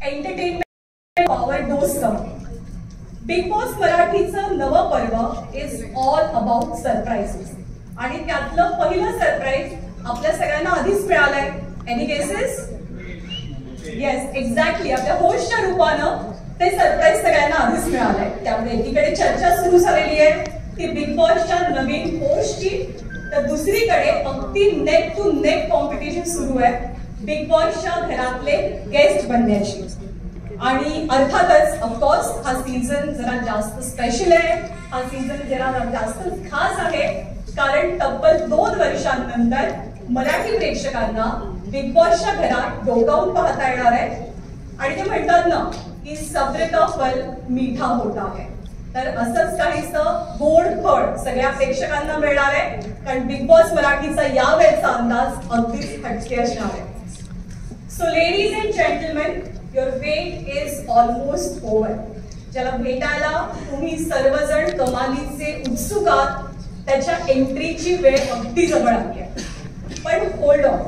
Entertainment power dose सम Bigg Boss मराठीचं नवं पर्व इज ऑल अबाउट सरप्राइजेस आणि त्यातलं पहिलं सरप्राईज आपल्या सगळ्यांना आधीच मिळालंय. Any guesses? Yes, exactly. आपल्या होस्टच्या रूपानं ते सरप्राईज सगळ्यांना आधीच मिळालंय. त्यामुळे एकीकडे चर्चा सुरू झालेली आहे ती बिग बॉसच्या नवीन होस्टची, तर दुसरीकडे अगदी नेक टू नेक कॉम्पिटिशन सुरू आहे बिग बॉसच्या घरातले गेस्ट बनण्याची. आणि अर्थातच ऑफकोर्स हा सीझन जरा जास्त स्पेशल आहे, हा सीझन जरा जास्त खास आहे, कारण तब्बल 2 वर्षांनंतर मराठी प्रेक्षकांना बिग बॉसच्या घरात डोकावून पाहता येणार आहे. आणि ते म्हणतात ना की सब्र का फल मीठा होता है, तर असंच काहीसं गोड फळ सगळ्या प्रेक्षकांना मिळणार आहे, कारण बिग बॉस मराठीचा यावेळचा अंदाज अगदीच हटके असणार आहे. So ladies and gentlemen, your wait is almost over. ज्याला भेटायला तुम्ही सर्वजण कमालीचे उत्सुक आहात त्याच्या एंट्रीची वेळ अगदी जवळ आली आहे. पण होल्ड ऑन,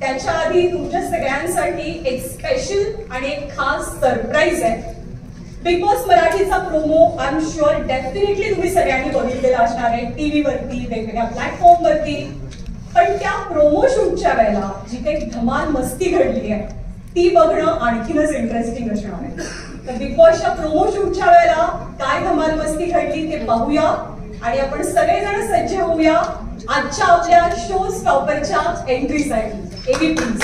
त्याच्या आधी तुमच्या सगळ्यांसाठी एक स्पेशल आणि एक खास सरप्राईज आहे. बिग बॉस मराठीचा promo I am sure definitely तुम्ही सगळ्यांनी बघितलेला असणार आहे टीव्ही वरती, वेगवेगळ्या प्लॅटफॉर्म वरती. पण त्या प्रोमो शूटच्या वेळेला जी काही धमाल मस्ती घडली आहे ती बघणं आणखीनच इंटरेस्टिंग असणार आहे. तर बिग बॉसच्या प्रोमो शूटच्या वेळेला काय धमाल मस्ती घडली ते पाहूया आणि आपण सगळेजण सज्ज होऊया आजच्या आपल्या शो स्टॉपरच्या एंट्रीसाठी. AV please.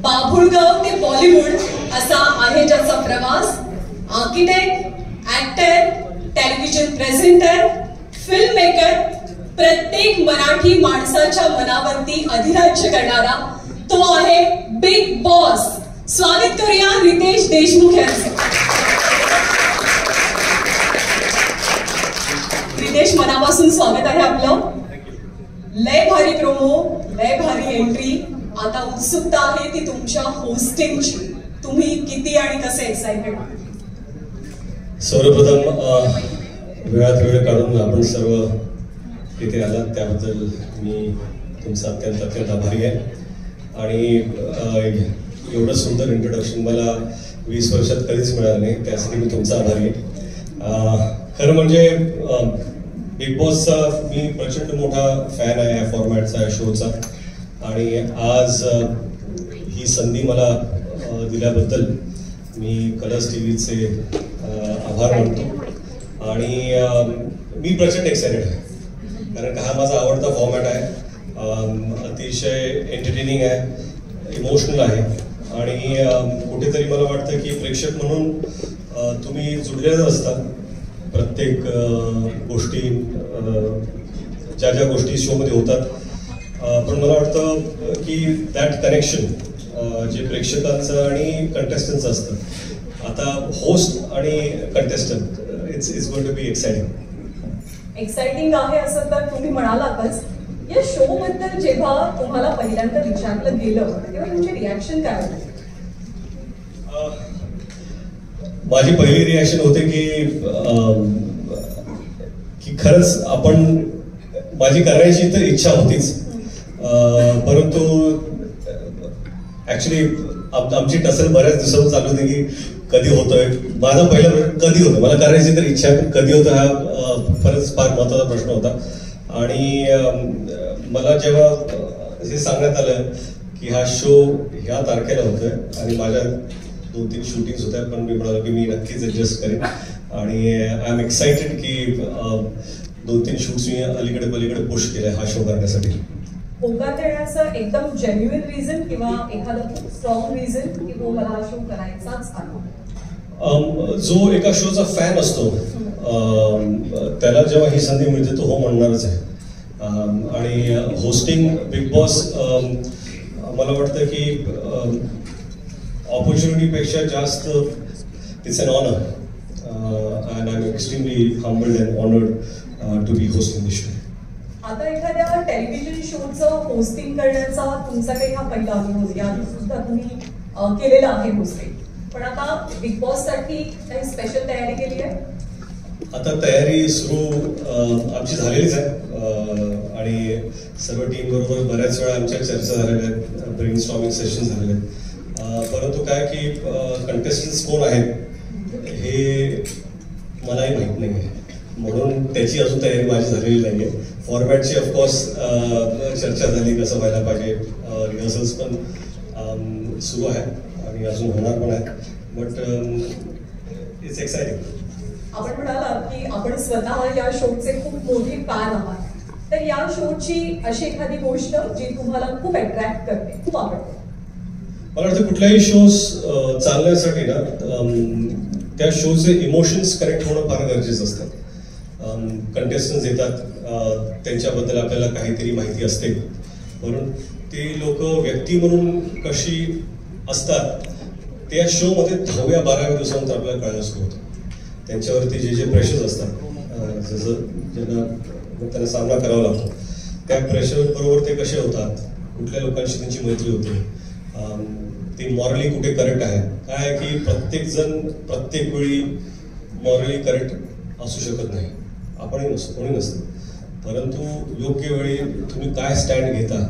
बाभुळगाव ते बॉलिवूड असा आहे ज्याचा प्रवास. Architect, actor, television presenter, film maker, प्रत्येक मराठी माणसाच्या मनावरती अधिराज्य करणारा तो आहे बिग बॉस. स्वागत करूया रितेश देशमुख यांचं. रितेश, मनापासून स्वागत आहे आपलं. लय भारी प्रोमो, लय भारी एंट्री. आता उत्सुकता आहे ती तुमच्या होस्टिंगची. तुम्ही किती आणि कसे एक्साइटेड? सर्वप्रथम वेळात वेळ काढून आपण सर्व इथे आलात त्याबद्दल मी तुमचा अत्यंत आभारी आहे. आणि एवढं सुंदर इंट्रोडक्शन मला 20 वर्षात कधीच मिळालं नाही, त्यासाठी मी तुमचा आभारी आहे. खरं म्हणजे बिग बॉसचा मी प्रचंड मोठा फॅन आहे, या फॉर्मॅटचा, या शोचा. आणि आज ही संधी मला दिल्याबद्दल मी कलर्स टीव्हीचे आभार मानतो. आणि मी प्रचंड एक्सायटेड आहे, कारण हा माझा आवडता फॉर्मॅट आहे. अतिशय एंटरटेनिंग आहे, इमोशनल आहे. आणि कुठेतरी मला वाटतं की प्रेक्षक म्हणून तुम्ही जुळलेच असता. प्रत्येक गोष्टी, ज्या गोष्टी शोमध्ये होतात, पण मला वाटतं की दॅट कनेक्शन जे प्रेक्षकांचं आणि कंटेस्टंटचं असतं, आता होस्ट आणि contestant, it's going to be exciting. Exciting आहे असं तर तुम्ही म्हणालातच. या शो बद्दल जेव्हा तुम्हाला पहिल्यांदा विचारलं गेलं तेव्हा तुमची रिॲक्शन काय होती? माझी पहिली रिॲक्शन होते की खरंच आपण, माझी करायची तर इच्छा होतीच, परंतु ऍक्च्युली आमची टसल बऱ्याच दिवसांपासून चालू होती की कधी होतोय. माझा पहिला प्रश्न कधी होतं, मला करायची तर इच्छा पण कधी होतं हा खरंच फार महत्त्वाचा प्रश्न होता. आणि मला जेव्हा हे सांगण्यात आलं की हा शो ह्या तारखेला होतोय आणि माझ्या 2-3 शूटिंग्स होत्या, पण मी म्हणालो की मी नक्कीच ऍडजस्ट करेन. आणि आय एम एक्साइटेड की 2-3 शूट्स मी अलीकडे पलीकडे पुश केले हा शो करण्यासाठी. होकार देण्याचं एकदम जेन्युइन रिझन किंवा एखादं खूप स्ट्रॉंग रिझन की मला हा शो करायचाच आहे? जो एका शोचा फॅन असतो त्याला जेव्हा ही संधी मिळते तो हो म्हणणारच आहे. आणि होस्टिंग बिग बॉस मला वाटतं की ऑपॉर्च्युनिटीपेक्षा जास्त it's an honour and I am extremely humbled and honoured to be hosting this show. आता एखाद्या टेलिव्हिजन शोचं होस्टिंग करण्याचा तुमचा काही हा पहिला अनुभव याआधी सुद्धा तुम्ही केलेला आहे होस्टिंग, पण आता बिग बॉस साठी काही स्पेशल तयारी केली आहे? आता तयारी सुरू आमची झालेलीच आहे आणि सर्व टीम बरोबर बऱ्याच वेळा आमच्या चर्चा झालेल्या आहेत, ब्रेनस्टॉर्मिंग सेशन झालेले आहेत. परंतु काय की कंटेस्टंट्स कोण आहेत हे मलाही माहीत नाही आहे, म्हणून त्याची अजून तयारी माझी झालेली नाही आहे. फॉर्मॅटची ऑफकोर्स चर्चा झाली कसं व्हायला पाहिजे, रिहर्सल्स पण सुरू आहे आणि अजून होणार पण आहे, बट इट्स एक्साइटिंग. आपण म्हणालात की आपण स्वतः या शोचे खूप मोठे फॅन आहात, तर या शोची अशी एखादी गोष्ट जी तुम्हाला खूप अट्रॅक्ट करते, खूप आवडते? मला वाटतं कुठल्याही शोज चालण्यासाठी ना त्या शोचे इमोशन्स कनेक्ट होणं फार गरजेचं असतं. कंटेस्टंट्स येतात, त्यांच्याबद्दल आपल्याला काहीतरी माहिती असते, म्हणून ते लोक व्यक्ती म्हणून कशी असतात त्या शोमध्ये 10व्या-12व्या दिवसानंतर आपल्याला कळणं सुरू होतं. त्यांच्यावरती जे जे प्रेशर्स असतात, जसं ज्यांना त्यांना सामना करावा लागतो, त्या प्रेशर बरोबर ते कसे होतात, कुठल्या लोकांशी त्यांची मैत्री होते, ते मॉरली कुठे करेक्ट आहे. काय आहे की प्रत्येक जण प्रत्येक वेळी मॉरली करेक्ट असू शकत नाही, आपणही नसतो, कोणी नसतं, परंतु योग्य वेळी तुम्ही काय स्टँड घेता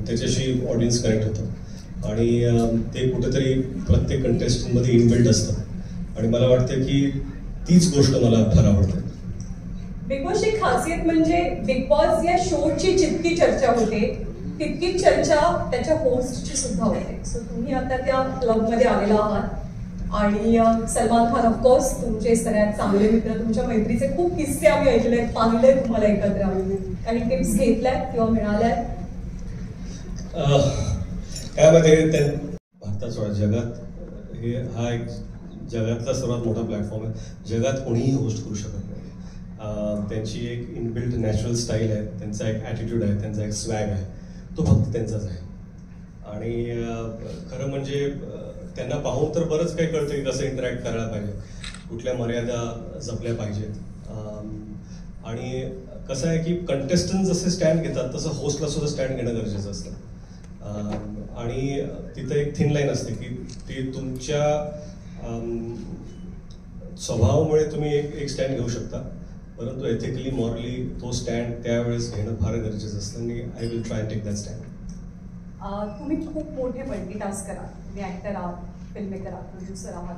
त्याच्याशी ऑडियन्स कनेक्ट होतं आणि ते कुठेतरी प्रत्येक कंटेस्टंटमध्ये इनबिल्ट असतं आणि मला वाटतं की तीच गोष्ट मला फार आवडते. बिग बॉसची खासियत म्हणजे बिग बॉस या शोची जितकी चर्चा होते तितकीच चर्चा त्याच्या होस्टची सुद्धा होते. सो तुम्ही आता त्या क्लबमध्ये आलेला आहात आणि सलमान खान ऑफकोर्स तुमचे सगळ्यात चांगले मित्र, तुमच्या मैत्रीचे खूप किस्से आम्ही ऐकलेत, पाहिले तुम्हाला एकत्र, काही टिप्स घेतल्यात किंवा मिळाल्यात? काय माहिती, भारतात जगात हे हा एक जगातला सर्वात मोठा प्लॅटफॉर्म आहे, जगात कोणीही होस्ट करू शकत नाही. त्यांची एक इनबिल्ट नॅचरल स्टाईल आहे, त्यांचा एक ॲटिट्यूड आहे, त्यांचा एक स्वॅग आहे, तो फक्त त्यांचाच आहे. आणि खरं म्हणजे त्यांना पाहून तर बरंच काही कळतं की कसं इंटरॅक्ट करायला पाहिजे, कुठल्या मर्यादा जपल्या पाहिजेत. आणि कसं आहे की कंटेस्टंट जसे स्टँड घेतात तसं होस्टला सुद्धा स्टँड घेणं गरजेचं असतं. आणि तिथं एक थिन लाईन असते की ती तुमच्या स्वभावामुळे तुम्ही एक स्टँड घेऊ शकता, परंतु एथिकली मॉरली तो स्टँड त्यावेळेस घेणं फार गरजेचं असतं आणि I will try take that stand. तुम्ही खूप मोठे मल्टीटास्कर आहात, तुम्ही ॲक्टर आहात, फिल्म मेकर आहात, प्रोड्युसर आहात,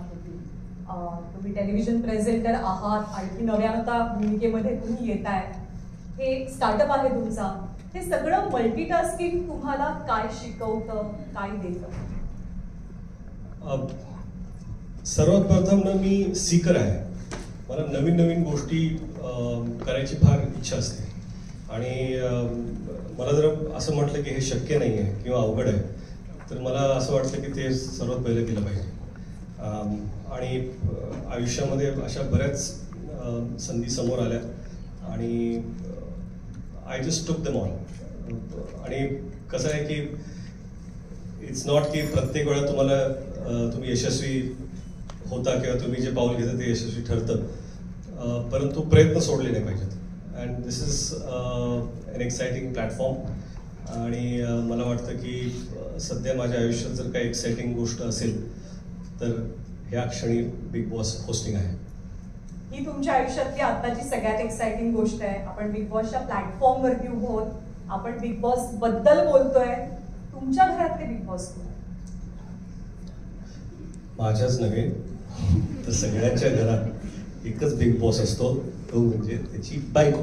तुम्ही टेलिव्हिजन प्रेझेंटर आहात, आणखी नव्या आता भूमिकेमध्ये तुम्ही येताय, हे स्टार्टअप आहे तुमचा. हे सगळं मल्टीटास्किंग तुम्हाला काय शिकवतं, काय देतं? सर्वात प्रथम ना मी सीकर आहे, मला नवीन नवीन गोष्टी करायची फार इच्छा असते आणि मला जर असं म्हटलं की हे शक्य नाही आहे किंवा अवघड आहे तर मला असं वाटतं की ते सर्वात पहिलं केलं पाहिजे. आणि आयुष्यामध्ये अशा बऱ्याच संधी समोर आल्या आणि आय जस्ट टूक देम ऑल. आणि कसं आहे की इट्स नॉट की प्रत्येक वेळा तुम्ही यशस्वी होता किंवा तुम्ही जे पाऊल घेता ते यशस्वी ठरतं, परंतु प्रयत्न सोडले नाही पाहिजेत. And this is an exciting platform आणि मला वाटतं की सध्या माझ्या आयुष्यात जर काही एक्साइटिंग गोष्ट असेल तर ह्या क्षणी बिग बॉस होस्टिंग आहे. ही तुमच्या आयुष्यातली आताची सगळ्यात एक्साइटिंग गोष्ट आहे. आपण बिग बॉसच्या प्लॅटफॉर्मवरती उभो आहोत, आपण बिग बॉस बद्दल बोलतोय. तुमच्या घरातले बिग बॉस कोण? माझ्याच नव्हे तर सगळ्यांच्या घरात एकच बिग बॉस असतो, तो म्हणजे त्याची बायको.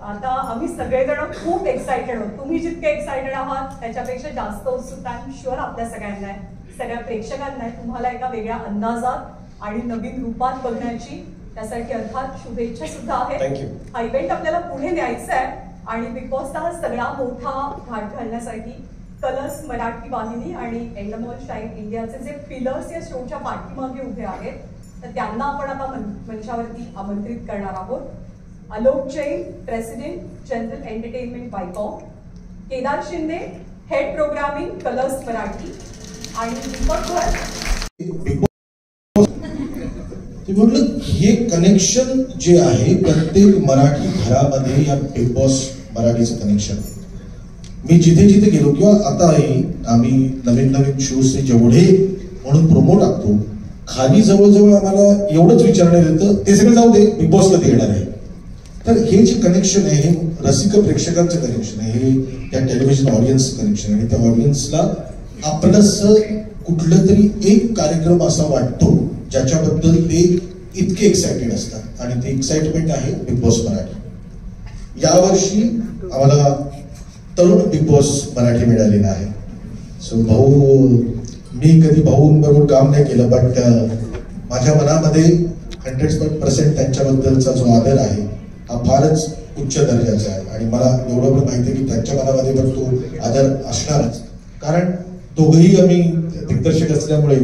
आता आम्ही सगळेजण खूप एक्साइटेड आहोत. तुम्ही जितके एक्साइटेड आहात त्याच्यापेक्षा जास्त उत्सुकता शुअर आपल्या सगळ्यांना आहे, सगळ्या प्रेक्षकांना आहे, तुम्हाला एका वेगळ्या अंदाजात आणि नवीन रूपात बघण्याची. त्यासाठी अर्थात शुभेच्छा सुद्धा आहेत. हा इव्हेंट आपल्याला पुढे न्यायचा आहे आणि बिग बॉसचा हा सगळा मोठा घाट घालण्यासाठी कलर्स मराठी वाहिनी आणि एंडमॉल शाईन इंडियाचे जे पिलर्स या शोच्या पाठीमागे उभे आहेत, तर त्यांना आपण आता मंचावरती आमंत्रित करणार आहोत. Alok Jain, president, general entertainment, Viacom. Kedar Shinde, head programming, Colors Marathi. आणि दीपक भट. ते म्हटलं हे कनेक्शन जे आहे प्रत्येक मराठी घरामध्ये या बिग बॉस मराठीचं कनेक्शन. मी जिथे जिथे गेलो किंवा आताही आम्ही नवीन नवीन शोजचे जेवढे म्हणून प्रोमो टाकतो, खाली जवळजवळ आम्हाला एवढंच विचारण्यात येतं, ते सगळं जाऊ दे, बिग बॉसला ते येणार आहे. तर हे जे कनेक्शन आहे हे रसिक प्रेक्षकांचं कनेक्शन आहे, हे त्या टेलिव्हिजन ऑडियन्सचं कनेक्शन आहे. आणि त्या ऑडियन्सला आपलंसं कुठलं तरी एक कार्यक्रम असा वाटतो ज्याच्याबद्दल ते इतके एक्साइटेड असतात, आणि ते एक्साइटमेंट आहे बिग बॉस मराठी. यावर्षी आम्हाला तरुण बिग बॉस मराठी मिळालेला आहे. सो भाऊ, मी कधी भाऊंबरोबर काम नाही केलं, बट माझ्या मनामध्ये 100% त्यांच्याबद्दलचा जो आदर आहे हा फारच उच्च दर्जाचा आहे. आणि मला एवढं पण माहिती आहे की त्यांच्या मनामध्ये पण तो आदर असणारच, कारण दोघंही आम्ही दिग्दर्शक असल्यामुळे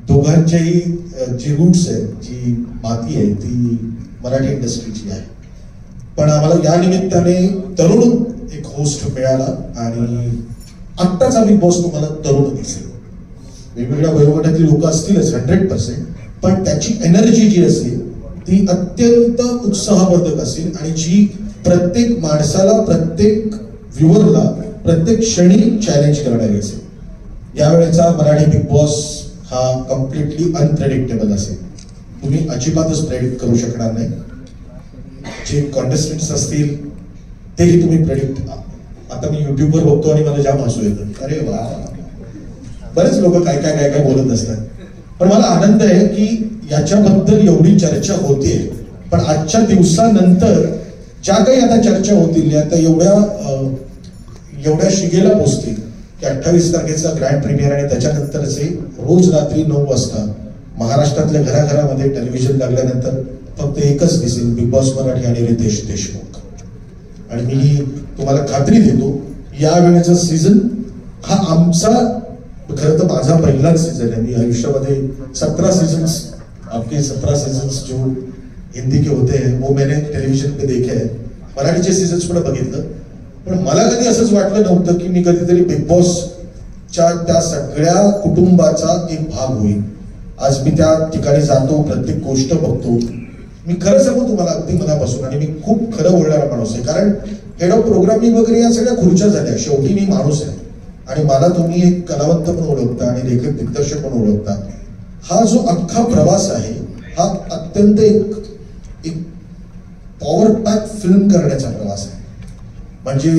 दोघांच्याही जी रूट्स आहेत, जी माती आहे ती मराठी इंडस्ट्रीची आहे. पण आम्हाला या निमित्ताने तरुण एक होस्ट मिळाला, आणि आत्ताचा बिग बॉस तुम्हाला तरुण दिसेल. वेगवेगळ्या वयोगटातली लोक असतीलच 100%, पण त्याची एनर्जी जी असेल ती अत्यंत उत्साहवर्धक असेल, आणि जी प्रत्येक माणसाला, प्रत्येक व्ह्युअरला प्रत्येक क्षणी चॅलेंज करणारी असेल. यावेळेचा मराठी बिग बॉस हा कम्प्लिटली अनप्रेडिक्टेबल असेल. तुम्ही अजिबातच प्रेडिक्ट करू शकणार नाही. जे कॉन्टेस्टंट्स असतील तेही तुम्ही प्रेडिक्ट. आता मी युट्यूबवर बघतो आणि मला जाम हसू येतं, अरे वा, बरेच लोक काय काय काय काय बोलत असतात. पण मला आनंद आहे की याच्याबद्दल एवढी चर्चा होते, पण आजच्या दिवसानंतर ज्या काही आता चर्चा होतील आता एवढ्या शिगेला पोहोचतील की 28 तारखेचा ग्रँड प्रीमियर आणि त्याच्यानंतरचे रोज रात्री 9 वाजता महाराष्ट्रातल्या घराघरामध्ये टेलिव्हिजन लागल्यानंतर फक्त एकच दिसेल, बिग बॉस मराठी आणि रितेश देशमुख. आणि मी तुम्हाला खात्री देतो या वेळेचा सीझन हा आमचा, खरं तर माझा पहिलाच सीझन आहे. मी आयुष्यामध्ये 17 सीजन्स, आपके 17 सीजन्स जो हिंदी के होते हैं वो मैंने टेलिव्हिजन पे देखे हैं. मराठीचे सीजन्स पण बघितलं, पण मला कधी असंच वाटलं नव्हतं की मी कधीतरी बिग बॉसच्या त्या सगळ्या कुटुंबाचा एक भाग होईल. आज मी त्या ठिकाणी जातो, प्रत्येक गोष्ट बघतो. मी खरं सांगू तुम्हाला अगदी मनापासून, आणि मी खूप खरं बोलणारा माणूस आहे, कारण हेड ऑफ प्रोग्रामिंग वगैरे या सगळ्या खुर्च्या झाल्या. शेवटी मी माणूस आहे, आणि मला तुम्ही एक कलावंत पण ओळखता आणि लेखक दिग्दर्शक पण ओळखता. हा जो अख्खा प्रवास आहे हा अत्यंत एक पॉवर पॅक फिल्म करण्याचा प्रवास आहे. म्हणजे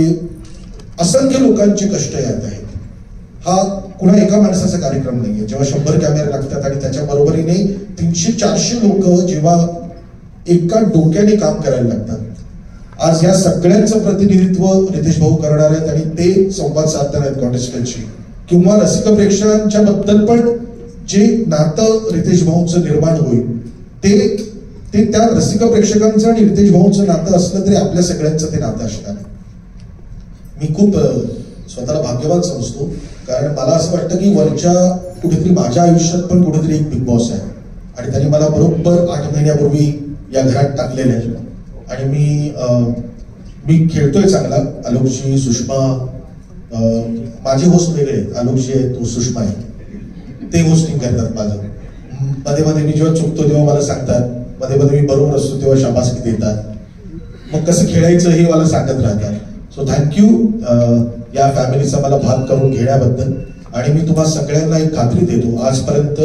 असंख्य लोकांचे कष्ट यात आहेत. हा कुणा एका माणसाचा कार्यक्रम नाहीये. जेव्हा 100 कॅमेरे लागतात आणि त्याच्या बरोबरीने 300-400 लोक जेव्हा एका डोक्याने काम करायला लागतात. आज या सगळ्यांचं प्रतिनिधित्व रितेश भाऊ करणार आहेत, आणि ते संवाद साधणार आहेत कॉन्टेस्टंटशी, किंवा रसिक प्रेक्षकांच्या बद्दल पण जे नातं रितेश भाऊंचं निर्माण होईल ते त्या रसिक प्रेक्षकांचं आणि रितेश भाऊंचं नातं असलं तरी आपल्या सगळ्यांचं ते नातं असणार. मी खूप स्वतःला भाग्यवान समजतो, कारण मला असं वाटतं की वरच्या कुठेतरी माझ्या आयुष्यात पण कुठेतरी एक बिग बॉस आहे, आणि त्यांनी मला बरोबर 8 महिन्यापूर्वी या घरात टाकलेलं आहे. आणि मी खेळतोय चांगला. आलोकजी, सुषमा, माझे होस्ट वेगळे आहेत. आलोकजी आहे, तो सुषमा आहे, ते होस्टिंग करतात माझं. मध्ये मध्ये मी जेव्हा चुकतो तेव्हा मला सांगतात, मध्ये मध्ये मी बरोबर असतो तेव्हा शाबासकी देतात. मग कसं खेळायचं हे मला सांगत राहतात. सो थँक्यू या फॅमिलीचा मला भाग करून घेण्याबद्दल. आणि मी तुम्हा सगळ्यांना एक खात्री देतो, आजपर्यंत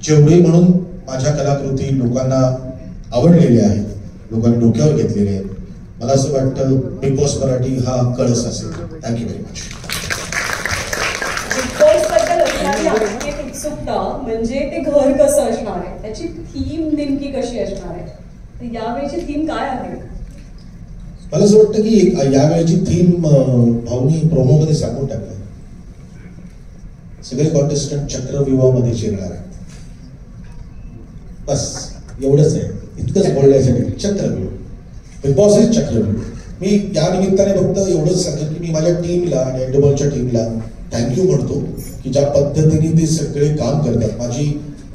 जेवढे म्हणून माझ्या कलाकृती लोकांना आवडलेल्या आहेत, लोकांनी डोक्यावर घेतलेले आहेत, मला असं वाटतं बिग बॉस मराठी हा कळस असेल. Thank you very much. Big boss बद्दल असणारी आणखी एक उत्सुकता म्हणजे ते घर कसं असणार आहे, त्याची थीम नेमकी कशी असणार आहे. तर यावेळीची थीम काय आहे? मला असं वाटतं की यावेळेची थीम भाऊनी प्रोमोमध्ये सांगून टाकलं. सगळे कॉन्टेस्टंट चक्रव्यूहामध्ये शिरणार आहेत. बस एवढंच आहे, इतकंच बोलण्यासाठी. चक्रव्यूह, बिग बॉस इज चक्रव्यूह. मी या निमित्ताने फक्त एवढंच सांगेन की मी माझ्या टीमला आणि एंडोबॉलच्या टीमला थँक्यू म्हणतो की ज्या पद्धतीने ते सगळे काम करतात. माझी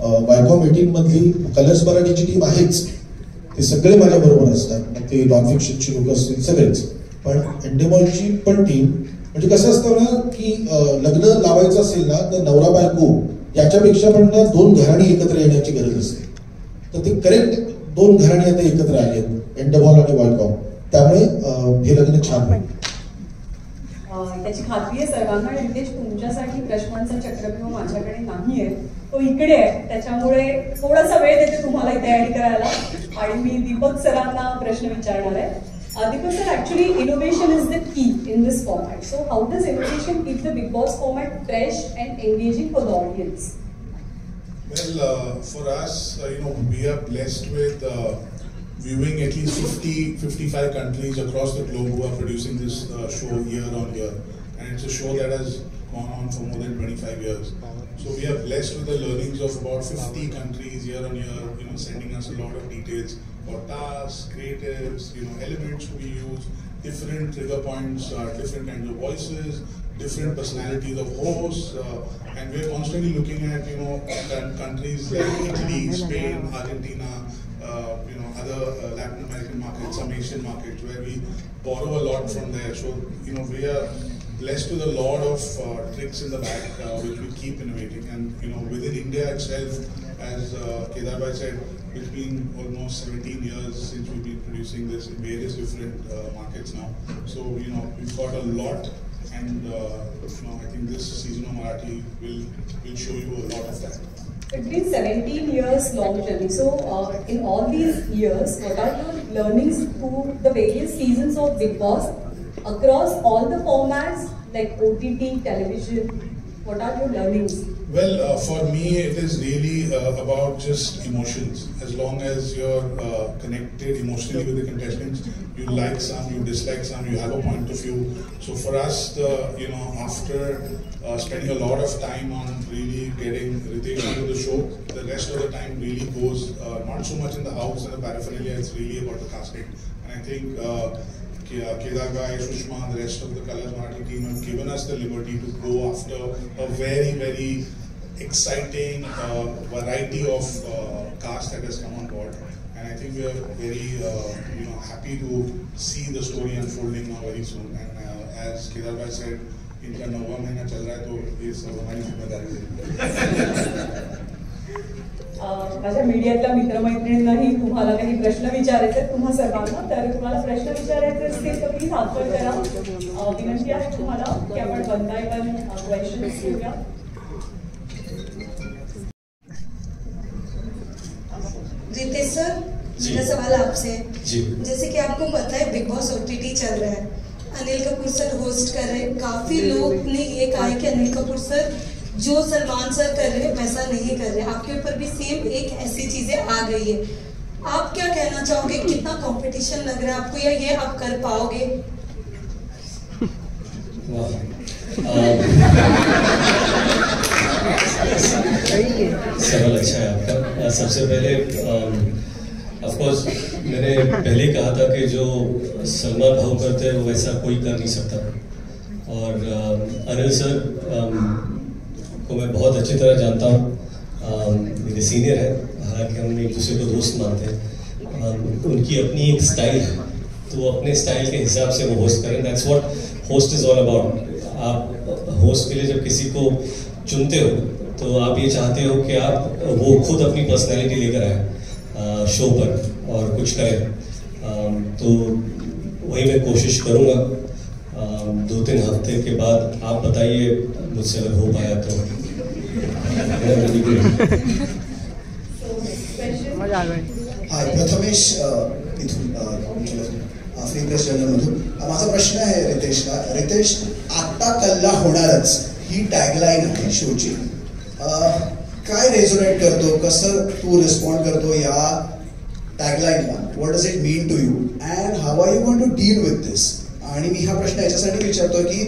वायकॉम 18 मधली कलर्स मराठीची टीम आहेच, ते सगळे माझ्या बरोबर असतात, मग ते नॉन फिक्शनची लोक असतील सगळेच. पण एंडेमॉलची पण टीम म्हणजे कसं असतं ना की लग्न लावायचं असेल ना तर नवरा बायको याच्यापेक्षा पण ना 2 घराणी एकत्र येण्याची गरज असते. तर ते करेक्ट 2 घराणी आता एकत्र आले आहेत, एंडेमॉल आणि वायकॉम, त्यामुळे हे लग्न छान होईल. त्याची खात्री आहे सर्वांना. आणि रितेश, तुमच्यासाठी प्रश्नांचा चक्रव्यूह माझ्याकडे नाहीये, तो इकडे आहे, त्याच्यामुळे थोडासा वेळ देते तुम्हाला ही तयारी करायला. आणि मी दीपक सरांना प्रश्न विचारणार आहे. Deepak sir, actually innovation is the key in this format. So how does innovation keep the Bigg Boss format fresh and engaging for the audience? Well, for us, we are blessed with viewing at least 50-55 countries across the globe who are producing this show year on year. And it's a show that has gone on for more than 25 years. So we are blessed with the learnings of about 50 countries year on year, sending us a lot of details for tasks, creatives, elements we use, different trigger points, different kinds of voices, different personalities of hosts, and we're constantly looking at, countries like Italy, Spain, Argentina, other Latin American markets, some Asian markets, where we borrow a lot from there. So, we are blessed with a lot of tricks in the bag, which we keep innovating. And, within India itself, as Kedar Bhai said, it's been almost 17 years since we've been producing this in various different markets now. So, we've got a lot, and I think this season of Marathi will show you a lot of that. It's been 17 years long journey. So, in all these years, what are your learnings through the various seasons of Bigg Boss across all the formats like OTT, television? What are your learnings? Well, for me, it is really about just emotions. As long as you're connected emotionally with the contestants, you like some, you dislike some, you have a point of view. So for us, after spending a lot of time on really getting Ritesh into the show, the rest of the time really goes not so much in the house and the paraphernalia, it's really about the casting. And I think Kedar Bhai, Sushma, the rest of the Colors Marathi team have given us the liberty to go after a very, very exciting variety of cast that has come on board. And I think we are very happy to see the story unfolding now very soon. And as Kedar Bhai said, इनका 9वां महीना चल रहा है, तो ये सब हमारी जिम्मेदारी है. माझ्या मीडियातल्या मित्रमैत्रिणींनाही तुम्हाला काही प्रश्न विचारायचे आहेत, तुम्हा सर्वांना. तर तुम्हाला प्रश्न विचारायचे असतील तर प्लीज हात वर करा. विनंती आहे तुम्हाला की आपण 1 by 1 क्वेश्चन्स घेऊया. रितेश सर, मेरा सवाल आपसे है. जैसे कि आपको पता है बिग बॉस OTT चल रहा है, अनिल कपूर सर होस्ट कर रहे हैं. काफी लोग ने ये कहा है कि अनिल कपूर सर जो सलमान सर कर रहे हैं वैसा नहीं कर रहे. आपके ऊपर भी सेम एक ऐसी चीजें आ गई है. आप क्या कहना चाहोगे, कितना कंपटीशन लग रहा है आपको, या ये आप कर पाओगे? सवाल अच्छा है आपका. सबसे पहले ऑफ कोर्स मैंने पहले कहा था कि जो सलमान भाव करते हैं वो वैसा कोई कर नहीं सकता. और अनिल सर को मैं बहुत अच्छी तरह जानता हूँ, मेरे सीनियर है, हालांकि हम एक दूसरे को दोस्त मानते हैं. उनकी अपनी एक स्टाइल है, तो वो अपने स्टाइल के हिसाब से वो होस्ट करें. That's what host is all about. आप होस्ट के लिए जब किसी को चुनते हो तो आप ये चाहते हो कि आप वो खुद अपनी पर्सनैलिटी लेकर आए शो पर और कुछ करें. तो वही मैं कोशिश करूँगा. 2-3 हफ्ते के बाद आप बताइए मुझसे अगर हो पाया तो. प्रथमेश इथून फ्री प्रेस जर्नलमधून. माझा प्रश्न आहे रितेशला. रितेश, आता कल्ला होणारच ही टॅगलाईन आहे शोची. काय रेझोनेट करतो, कसं तू रिस्पॉन्ड करतो या टॅगलाईनला? What does it mean to you and how are you going to deal with this? आणि मी हा प्रश्न याच्यासाठी विचारतो की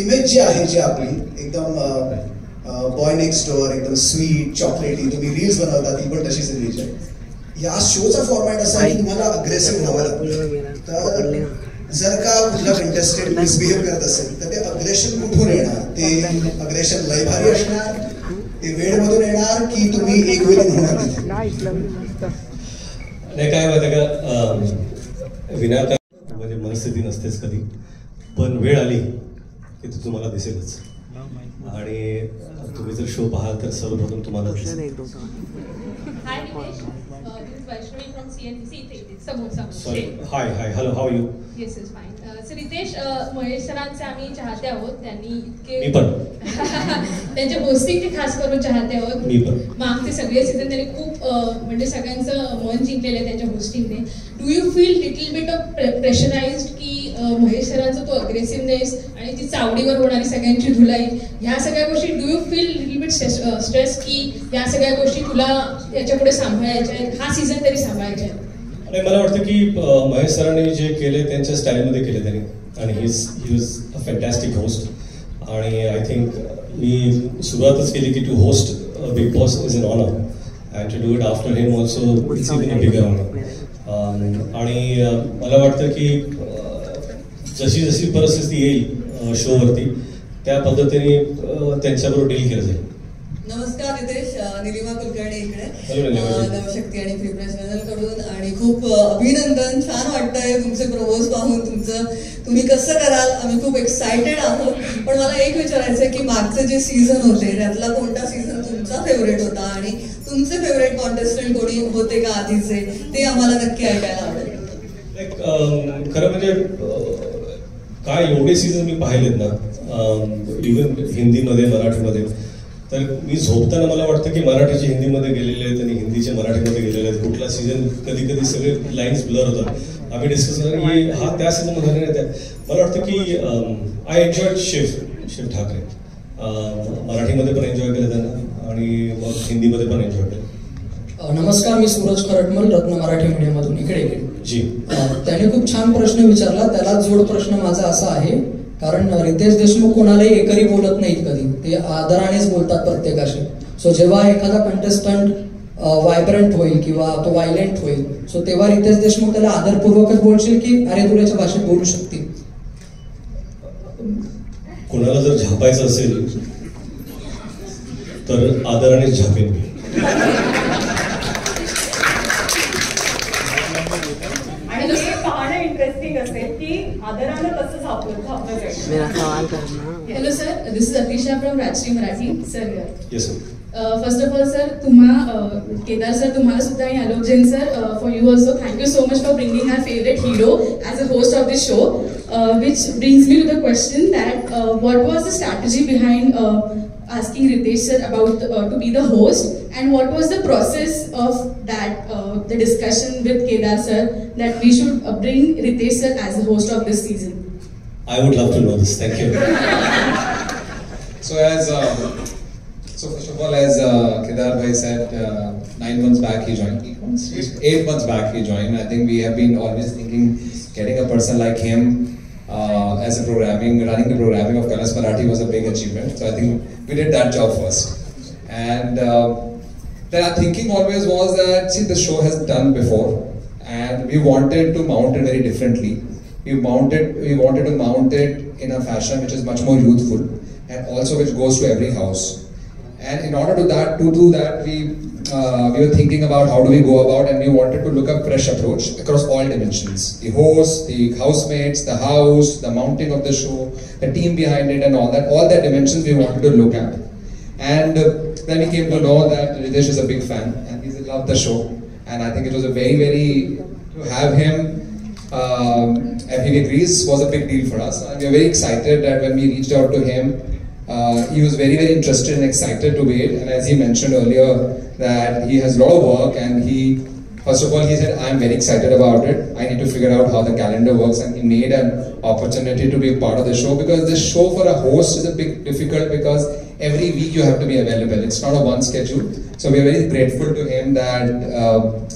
इमेज जी आहे, जी आपली एकदम बॉय नेक्स्ट डोअर, एकदम स्वीट चॉकलेटी, तुम्ही रील्स बनवता ती पण तशीच इमेज आहे. या शोचा फॉर्मॅट असा आहे की तुम्हाला अग्रेसिव्ह व्हावं लागतं. तर जर का कुठला कंटेस्टंट मिसबिहेव करत असेल तर ते अग्रेशन कुठून येणार? ते अग्रेशन लयभारी असणार, ते वेळमधून येणार, की तुम्ही एक वेळी होणार तिथे? नाही, काय माहिती का, विनायक म्हणजे मनस्थिती नसतेच कधी, पण वेळ आली की ती तुम्हाला दिसेलच. आणि तुम्ही जर शो पाहाल तर सर्वप्रथम तुम्हाला दिसेल. Hi Ritesh, this is Vaishnavi from CNBC. Sorry. Hi, hello, how are you? Yes, fine. So Ritesh, Mahesh सरांचे आम्ही चाहते आहोत. त्यांनी मी पण त्यांच्या होस्टिंगचे खास करून चाहते आहोत. मी पण मागचे सगळे सीझन त्यांनी खूप म्हणजे सगळ्यांचं मन जिंकलेलं आहे त्यांच्या होस्टिंगने. Do you feel little bit of pressurised की महेश सरांचा तो अग्रेसिव्हनेस आणि ती चावडीवर होणारी सगळ्यांची धुलाई, ह्या सगळ्या गोष्टी, do you feel little bit stress की या सगळ्या गोष्टी तुला याच्यापुढे सांभाळायच्या आहेत, हा सीझन तरी सांभाळायचा आहे? आणि मला वाटतं की महेश सरांनी जे केले त्यांच्या स्टाईलमध्ये केले त्यांनी, आणि he was a fantastic host. आणि आय थिंक मी सुरुवातच केली की to host Bigg Boss is an honour, and to do it after him also it's even a bigger honour. आणि मला वाटतं की जशी जशी परिस्थिती येईल शोवरती त्या पद्धतीने त्यांच्याबरोबर डील केलं जाईल. नमस्कार रितेश, निलिमा कुलकर्णी इकडे नवशक्ती आणि प्रिप्रेस चॅनल कडून. आणि खूप अभिनंदन, छान वाटतंय तुमचे प्रपोज पाहून, तुम्ही कसं कराल आम्ही खूप एक्सायटेड आहोत. पण मला एक विचारायचं आहे की मागचे जे सीझन होते त्यातला कोणता सीझन तुमचा फेवरेट होता, आणि तुमचे फेवरेट कॉन्टेस्टंट कोणी होते का आधीचे, ते आम्हाला नक्की ऐकायला आवडेल. खरं म्हणजे काय एवढे सीझन मी पाहिलेत ना, इव्हन हिंदीमध्ये मराठीमध्ये, तर मी झोपताना मला वाटतं की मराठीचे हिंदीमध्ये गेलेले आहेत आणि हिंदीचे मराठीमध्ये गेलेले आहेत. कुठला सीझन कधी कधी सगळे लाईन्स ब्लर होतात. आम्ही डिस्कस करतो हा त्या सीझनमध्ये नाही त्या. मला वाटतं की आय एन्जॉयड शिव ठाकरे. मराठीमध्ये पण एन्जॉय केलं त्यांना आणि मग हिंदीमध्ये पण एन्जॉय केलं. नमस्कार, मी सूरज खरटमल, रत्न मराठी मीडियामधून इकडे जी. त्याने खूप छान प्रश्न विचारला. त्याला जोड प्रश्न माझा असा आहे, कारण रितेश देशमुख कोणालाही एकरी बोलत नाहीत कधी, ते आदरानेच बोलतात प्रत्येकाशी. सो जेव्हा एखादा कंटेस्टंट व्हायब्रंट होईल किंवा तो व्हायलेंट होईल, सो तेव्हा रितेश देशमुख त्याला आदरपूर्वकच बोलशील की अरे तुझ्या भाषेत बोलू शकतील? कोणाला जर झापायचं असेल तर आदरानेच झापेन मी. आणि हे पाहणं इंटरेस्टिंग असेल की आदरानं कसं झापलं जाईल. Hello sir, this is Atisha from Rajshri Marathi. Sir yes sir. First of all sir, Kedar sir, तुम्हाला सुद्धा आणि Alok Jain sir, for you also thank you so much for bringing our favourite hero as a host of this show. Which brings me to the question that what was the strategy behind asking Ritesh sir about to be the host, and what was the process of that the discussion with Kedar sir that we should bring Ritesh sir as the host of this season? I would love to know this. Thank you. So first of all, as Kedar bhai said, 9 months back he joined. 8 months back he joined. I think we have been always thinking getting a person like him as running the programming of Colors Marathi was a big achievement. So I think we did that job first. And then our thinking always was that, see, the show has done before, and we wanted to mount it very differently. We wanted to mount it in a fashion which is much more youthful, and also which goes to every house. And in order to do that, we were thinking about how do we go about, and we wanted to look at fresh approach across all dimensions: the host, the housemates, the house, the mounting of the show, the team behind it, and all that dimensions we wanted to look at. And then we came to know that Ritesh is a big fan and he loved the show, and I think it was a very to have him if he agrees was a big deal for us, and we are very excited that when we reached out to him, he was very interested and excited to wait. And as he mentioned earlier that he has a lot of work, and first of all he said, I'm very excited about it, I need to figure out how the calendar works, and he made an opportunity to be part of the show, because this show for a host is a bit difficult because every week you have to be available. It's not a one schedule. So we are very grateful to him that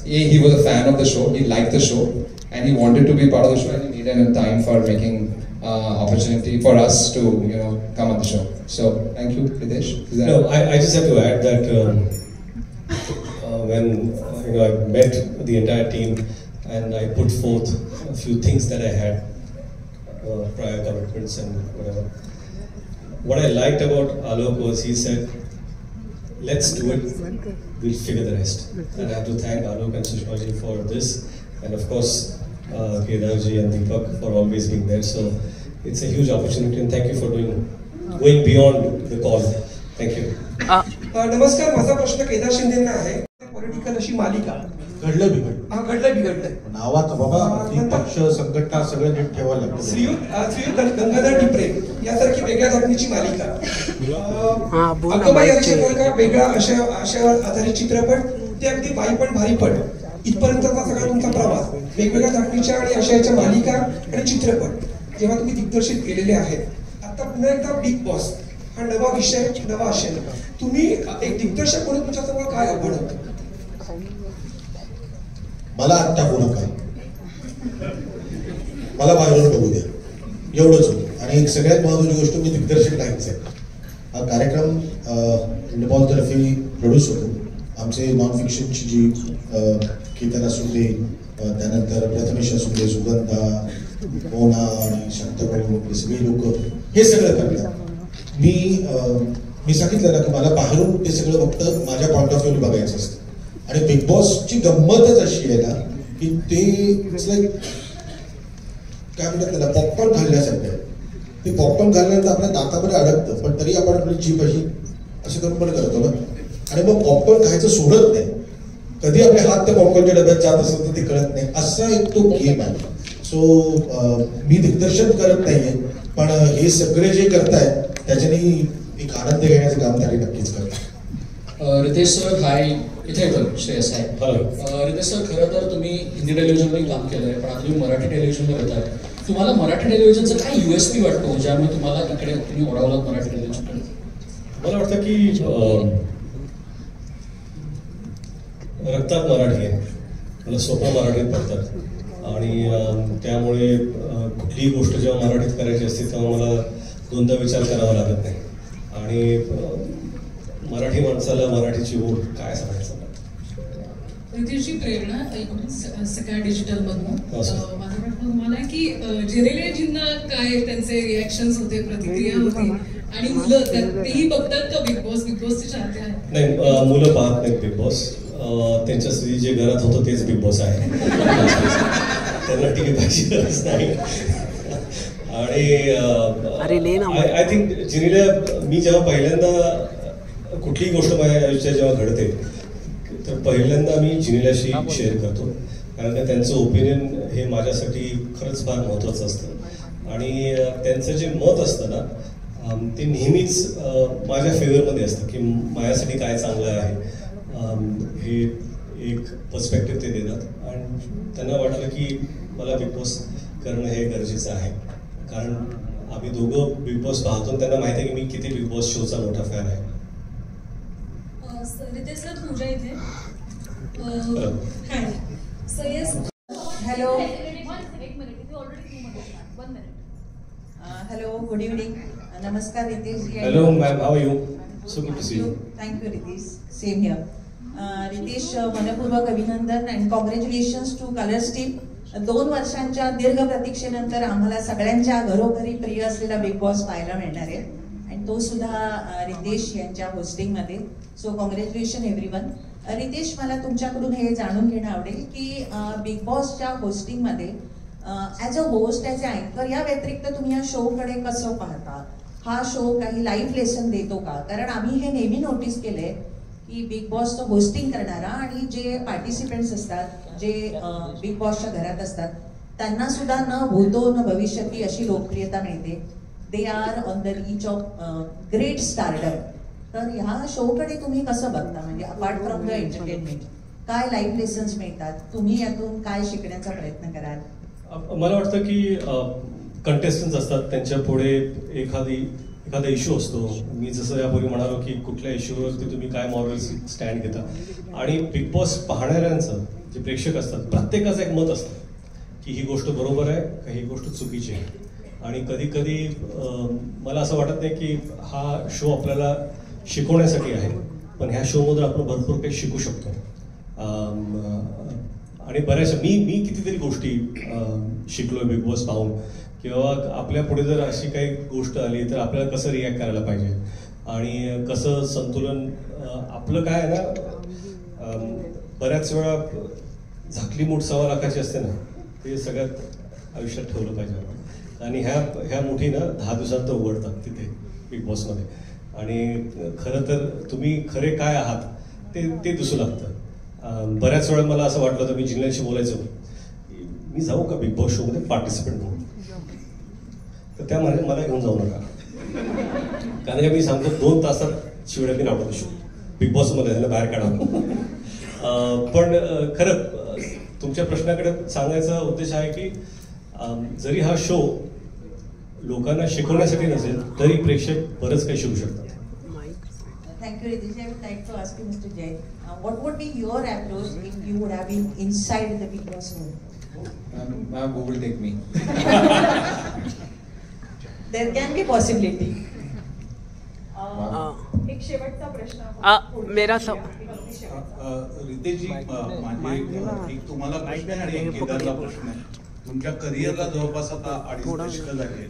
he was a fan of the show, he liked the show, and he wanted to be part of the show, and he needed a time for making opportunity for us to come on the show. So thank you, Ritesh. No, I just have to add that when I met the entire team and I put forth a few things that I had, prior commitments and whatever, what I liked about Alok was he said, let's do it, we'll figure the rest. And I have to thank Alok and Sushma ji for this, and of course Kedar ji and Deepak for always being there. So it's a huge opportunity, and thank you for going beyond the call. Thank you. नमस्कार, माझा प्रश्न केदार शिंदेंना आहे. Political अशी मालिका घडलं बिघडलं नावात बाबा पक्ष संघटना सगळं नीट ठेवायला लागतं. श्रीयुत गंगाधर टिपरे यासारखी वेगळ्या जातीची मालिका, अक्कबाई हरिश्चंद्र का वेगळा आशयावर आधारित चित्रपट, ते अगदी बाई पण भारी पण इथपर्यंतचा सगळा तुमचा प्रवास, वेगवेगळ्या जातीच्या आणि आशयाच्या मालिका आणि चित्रपट जेव्हा तुम्ही दिग्दर्शित केलेले आहेत, आता पुन्हा एकदा बिग बॉस हा नवा विषय, नवा आशय, तुम्ही एक दिग्दर्शक म्हणून तुमच्यासमोर काय आव्हान होतं? मला आत्ता बोलू नका, मला बाहेरून बघू द्या, एवढंच होतं. आणि एक सगळ्यात महत्त्वाची गोष्ट, मी दिग्दर्शक नाहीच आहे. हा कार्यक्रम इंडिपॉनतर्फे प्रोड्यूस होतो. आमचे नॉन फिक्शनची जी केतन असू दे, त्यानंतर प्रथमेश असू दे, सुगंधा, मोना आणि शांतभाऊ, हे सगळे लोक हे सगळं करतात. मी सांगितलं ना की मला बाहेरून ते सगळं फक्त माझ्या पॉईंट ऑफ व्ह्यू बघायचं असतं. आणि बिग बॉसची गंमतच अशी आहे ना की ते लाईक काय म्हणतात त्याला, पॉपकॉर्न खाल्ल्यासारखं आहे. ते पॉपकॉर्न खाल्ल्यानंतर आपल्या दातामध्ये अडकतं, पण तरी आपण आपली जीभ अशी असं करून पण करतो ना, आणि मग पॉपकॉर्न खायचं सोडत नाही. कधी आपले हात त्या पॉपकॉर्नच्या डब्यात जात असेल तर ते कळत नाही, असा एक तो गेम आहे. सो मी दिग्दर्शन करत नाहीये, पण हे सगळे जे करतायत त्याच्याने एक आनंद घेण्याचं काम त्यांनी नक्कीच करतात. रितेश सर हाय, इथे येतो श्रेयस आहे. रितेश सर, खरं तर तुम्ही हिंदी टेलिव्हिजनमध्ये काम केलंय, पण आता तुम्ही मराठी टेलिव्हिजनवर येत आहे. तुम्हाला मराठी टेलिव्हिजनचं काय USP वाटतो ज्यामुळे तुम्हाला इकडे तुम्ही ओढावलात मराठी टेलिव्हिजनकडे? मला वाटतं की रक्तात मराठी आहे, मला स्वप्न मराठीत पडतात, आणि त्यामुळे कुठलीही गोष्ट जेव्हा मराठीत करायची असते तेव्हा मला दोनदा विचार करावा लागत नाही. आणि मराठी माणसाला मराठीची ओढ काय सांगायचं. रितेशची प्रेरणा सकाळ डिजिटलमधून माझं प्रश्न तुम्हाला की जिरेलेजींना काय त्यांचे रिॲक्शन्स होते, प्रतिक्रिया होती, आणि मुलं तेही बघतात का बिग बॉसचे चाहते आहेत? नाही, मुलं पाहत नाहीत बिग बॉस. त्यांच्यासाठी जे घरात होतं तेच बिग बॉस आहे. त्यांना टीव्ही पाहिजे गरज नाही. आणि आय थिंक जिनीला मी जेव्हा पहिल्यांदा कुठलीही गोष्ट माझ्या आयुष्यात जेव्हा घडते तर पहिल्यांदा मी जिनीलाशी शेअर करतो, कारण का त्यांचं ओपिनियन हे माझ्यासाठी खरंच फार महत्त्वाचं असतं. आणि त्यांचं जे मत असतं ना ते नेहमीच माझ्या फेवरमध्ये असतं, की माझ्यासाठी काय चांगलं आहे हे एक पर्स्पेक्टिव्ह ते देतात. आणि त्यांना वाटलं की मला बिग बॉस करणं हे गरजेचं आहे, कारण आम्ही दोघं बिग बॉस पाहतो. त्यांना माहिती आहे की मी किती बिग बॉस शोचा मोठा फॅन आहे. रितेश सर, पूजा इथे. Hi so yes, hello hello, good evening, नमस्कार Riteish ji. Hello ma'am, how are you? So good to see you. Thank you Riteish, same here. Riteish, मनपूर्वक अभिनंदन and congratulations to Colors team. 2 वर्षांच्या दीर्घ प्रतीक्षेनंतर आम्हाला सगळ्यांच्या घरोघरी प्रिय असलेला बिग बॉस पाहायला मिळणार आहे, आणि तो सुद्धा रितेश यांच्या होस्टिंगमध्ये. So congratulation everyone. रितेश, मला तुमच्याकडून हे जाणून घेणं आवडेल की बिग बॉसच्या होस्टिंगमध्ये as a host, as a अँकर या व्यतिरिक्त तुम्ही या शोकडे कसं पाहता? हा शो काही लाईव्ह लेसन देतो का? कारण आम्ही हे नेहमी नोटीस केलंय की बिग बॉसचं होस्टिंग करणारा आणि जे पार्टिसिपेंट्स असतात, जे बिग बॉसच्या घरात असतात, त्यांना सुद्धा न भूतो न भविष्यती अशी लोकप्रियता मिळते. They are on the reach of great stardom. तर ह्या शोकडे तुम्ही कसं बघता? म्हणजे अपार्ट फ्रॉम द एंटरटेनमेंट काय लाईव्ह लेसन्स मिळतात? तुम्ही यातून काय शिकण्याचा प्रयत्न कराल? मला वाटतं की कंटेस्टंट्स असतात, त्यांच्या पुढे एखादा इश्यू असतो. मी जसं यापूर्वी म्हणालो की कुठल्या इश्यूवरती तुम्ही काय मॉरल स्टँड घेता, आणि बिग बॉस पाहणाऱ्यांचं जे प्रेक्षक असतात प्रत्येकाचं एक मत असतं की ही गोष्ट बरोबर आहे का ही गोष्ट चुकीची आहे. आणि कधी कधी मला असं वाटत नाही की हा शो आपल्याला शिकवण्यासाठी आहे, पण ह्या शोमधून आपण भरपूर काही शिकू शकतो. आणि बऱ्याचशा मी कितीतरी गोष्टी शिकलोय बिग बॉस पाहून, किंवा आपल्या पुढे जर अशी काही गोष्ट आली तर आपल्याला कसं रिॲक्ट करायला पाहिजे आणि कसं संतुलन आपलं काय आहे ना, बऱ्याच वेळा झाकली मूठ 1.25 लाखाची असते ना, ते सगळ्यात आयुष्यात ठेवलं पाहिजे आपण. आणि ह्या मुठी ना 10 दिवसांत उघडतात तिथे बिग बॉसमध्ये. आणि खरं तर तुम्ही खरे काय आहात ते दिसू लागतं. बऱ्याच वेळा मला असं वाटलं होतं, मी जिल्ह्यांशी बोलायचो, मी जाऊ का बिग बॉस शोमध्ये पार्टिसिपेंट म्हणून, तर त्या म्हणाले मला घेऊन जाऊ नका, कारण का मी सांगतो 2 तासात शिवड्या मी नावडतो शो बिग बॉसमध्ये ह्याला बाहेर काढा. पण खरं तुमच्या प्रश्नाकडे सांगायचा उद्देश आहे की जरी हा शो लोकांना शिकवण्यासाठी नसेल तरी प्रेक्षक बरंच काही शिकू शकतात. Thank you, Ritesh. I would like to ask you, Mr. Jain, what would be your approach if you would have been inside the Big Boss room? Who will take me? There can be possibility. एक शेवटचा प्रश्न मेरा रितेश जी, माझे एक तुम्हाला प्रश्न आहे आणि एक केदारला प्रश्न आहे. तुमच्या करिअरला जवळपास आता 2.5 दशकं झाली.